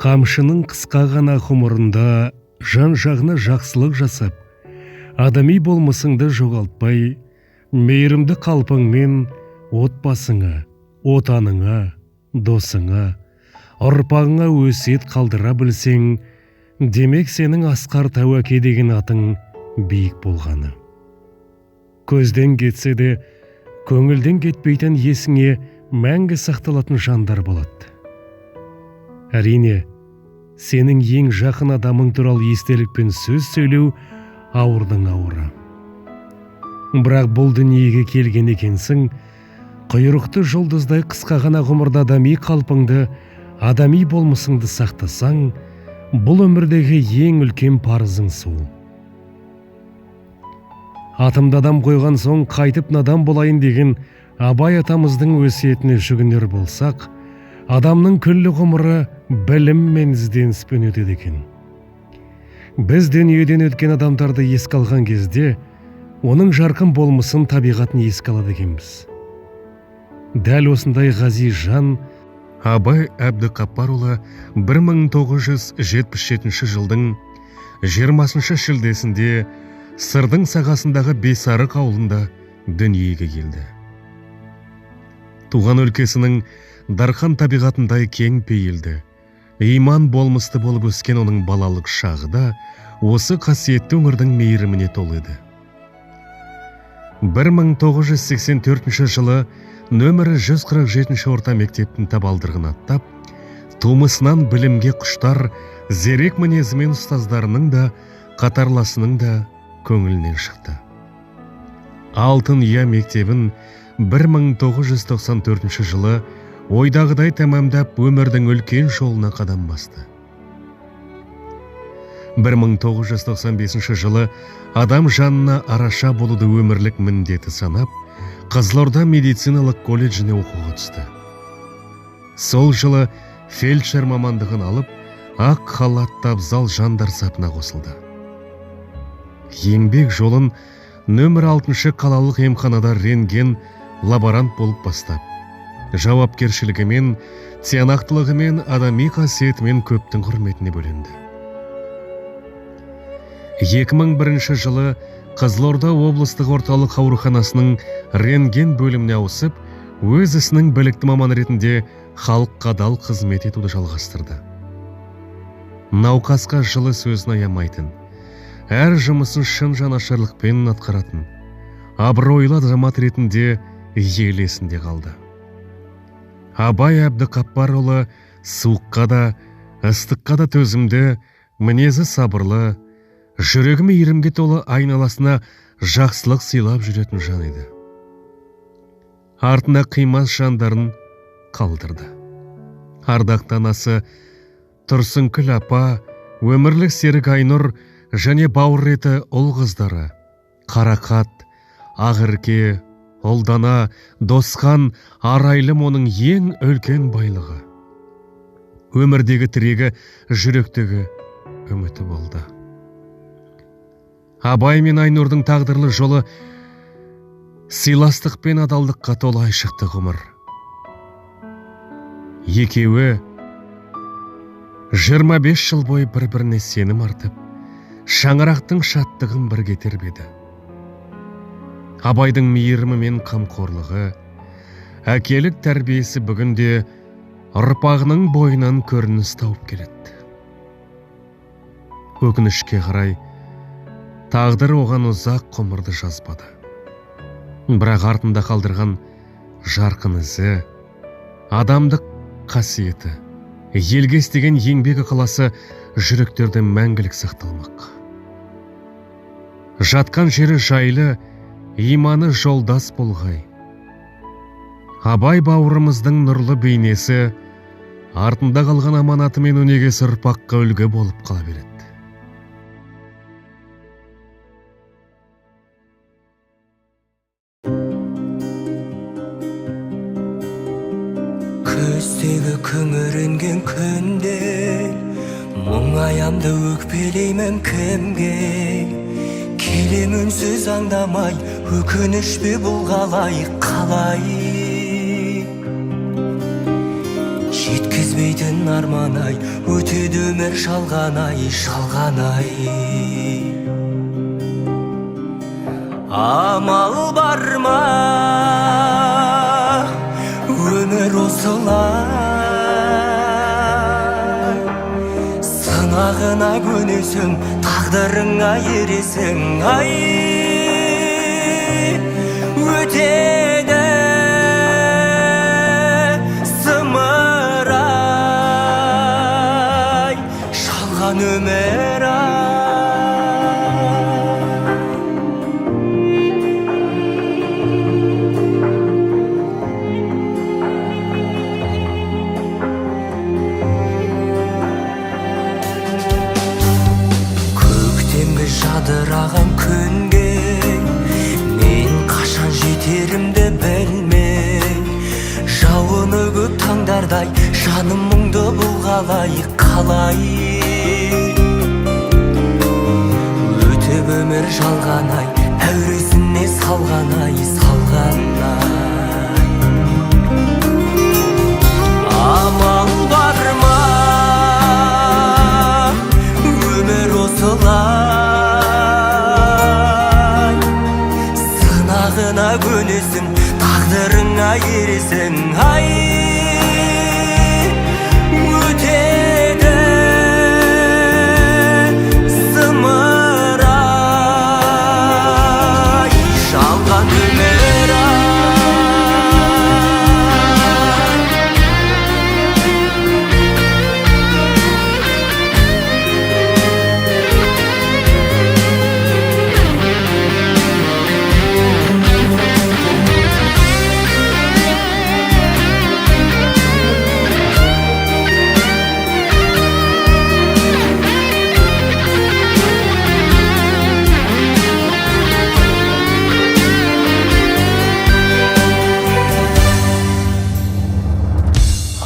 Қамшының қысқа ғана ғұмырында жан жағына жақсылық жасап, адами болмысыңды жоғалтпай, мейірімді қалпыңмен отбасыңа, отаныңа, досыңа, ұрпағыңа өсиет қалдыра білсең, демек сенің Асқар Тәуәке деген атың биік болғаны. Көзден кетсе де, көңілден кетпейтін есіңе мәңгі сақталатын жандар болады. Әрине, сенің ең жақын адамың туралы естелікпен сөз сөйлеу ауырдың ауыры. Бірақ бұл дүниеге келген екенсің, құйрықты жұлдыздай қысқа ғана ғұмырда адами қалпыңды, адами болмысыңды сақтасаң, бұл өмірдегі ең үлкен парызың сол. Атымды адам қойған соң қайтып надан болайын деген Абай атамыздың өсиетіне жүгінер болсақ, адамның күллі ғұмыры білім мен ізденіспен өтеді екен. Біз дүниеден өткен адамдарды еске алған кезде, оның жарқын болмысын, табиғатын еске алады екенбіз. Дәл осындай ғазиз жан Абай Әбдіқаппарұлы 1977 жылдың 20 шілдесінде Сырдың сағасындағы Бесарық ауылында дүниеге келді. Туған өлкесінің дархан табиғатындай кең пейілді, иман болмысты болып өскен оның балалық шағы да осы қасиетті өңірдің мейіріміне толы еді. 1984 жылы нөмірі 147 орта мектептің табалдырығын аттап, тумысынан білімге құштар, зерек мінезімен ұстаздарының да, қатарласының да көңілінен шықты. Алтын ұя мектебін 1994 жылы ойдағыдай тәмамдап, өмірдің үлкен жолына қадам басты. 1995 жылы адам жанына араша болуды өмірлік міндеті санап, Қызылорда медициналық колледжіне оқуға түсті. Сол жылы фельдшер мамандығын алып, ақ халатты абзал жандар сапына қосылды. Еңбек жолын нөмір 6 қалалық емханада рентген лаборант болып бастап, жауапкершілігімен, тиянақтылығымен, адами қасиетімен көптің құрметіне бөленді. 2001 жылы Қызылорда облыстық орталық ауруханасының рентген бөліміне ауысып, өз ісінің білікті маман ретінде халыққа адал қызмет етуді жалғастырды. Науқасқа жылы сөзін аямайтын, әр жұмысын шын жанашырлықпен атқаратын, абыройлы азамат ретінде ел есінде қалды. Абай Әбдіқаппарұлы суыққа да, ыстыққа да төзімді, мінезі сабырлы, жүрегі мейірімге толы, айналасына жақсылық сыйлап жүретін жан еді. Артына қимас жандарын қалдырды. Ардақты анасы Тұрсынкүл апа, өмірлік серік Айнұр және бауыр еті ұл қыздары Қарақат, Ақерке, Ұлдана, Досқан, Арайлым оның ең үлкен байлығы. Өмірдегі тірегі, жүректегі үміті болды. Абай мен Айнұрдың тағдырлы жолы сыйластық пен адалдыққа толы айшықты ғұмыр. Екеуі 25 жыл бойы бір-біріне сенім артып, шаңырақтың шаттығын бірге тербеді. Абайдың мейірімі мен қамқорлығы, әкелік тәрбиесі бүгінде ұрпағының бойынан көрініс тауып келеді. Өкінішке қарай, тағдыр оған ұзақ ғұмырды жазбады. Бірақ артында қалдырған жарқын ізі, адамдық қасиеті, елге істеген еңбек ықыласы жүректерде мәңгілік сақталмақ. Жатқан жері жайлы, иманы жолдас болғай. Абай бауырымыздың нұрлы бейнесі артында қалған аманаты мен өнегесі ұрпаққа үлгі болып қала береді. Көздегі күңіренген күнде мұңаямды өкпелеймін кімге, келем үнсіз аңдамай, өкініш пе бұл қалай үзбейтін арман-ай, өтеді өмір жалған-ай, жалған-ай. Амал бар ма өмір осылай, сынағына көнесің, тағдырыңа ересің, ай. Өтеді сымырай, жалған өмір-ай. Көктемгі жадыраған күнге мен қашан жетерімді білмей, жауыны көп таңдардай жаным мұңды бұл қалай. Өтіп өмір жалған-ай, әуресіне салған-ай, салған-ай. Амал бар ма өмір осылай, сынағына көнесің, тағдырыңа ересің, ай. Өтеді сымырай, жалған өмір-ай.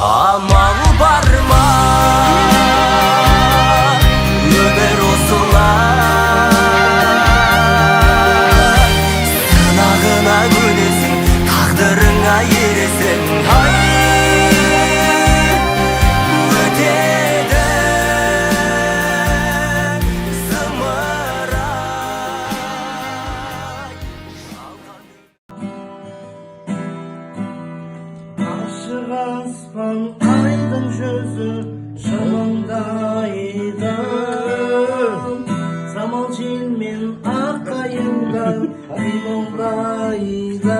Амал бар ма өмір осылай, сынағына көнесің, тағдырыңа ересің, ай. Өтеді сымырай, Ашық аспан айдың жүзі шылыңдайды, самал желмен аққайыңдар қимылдайды.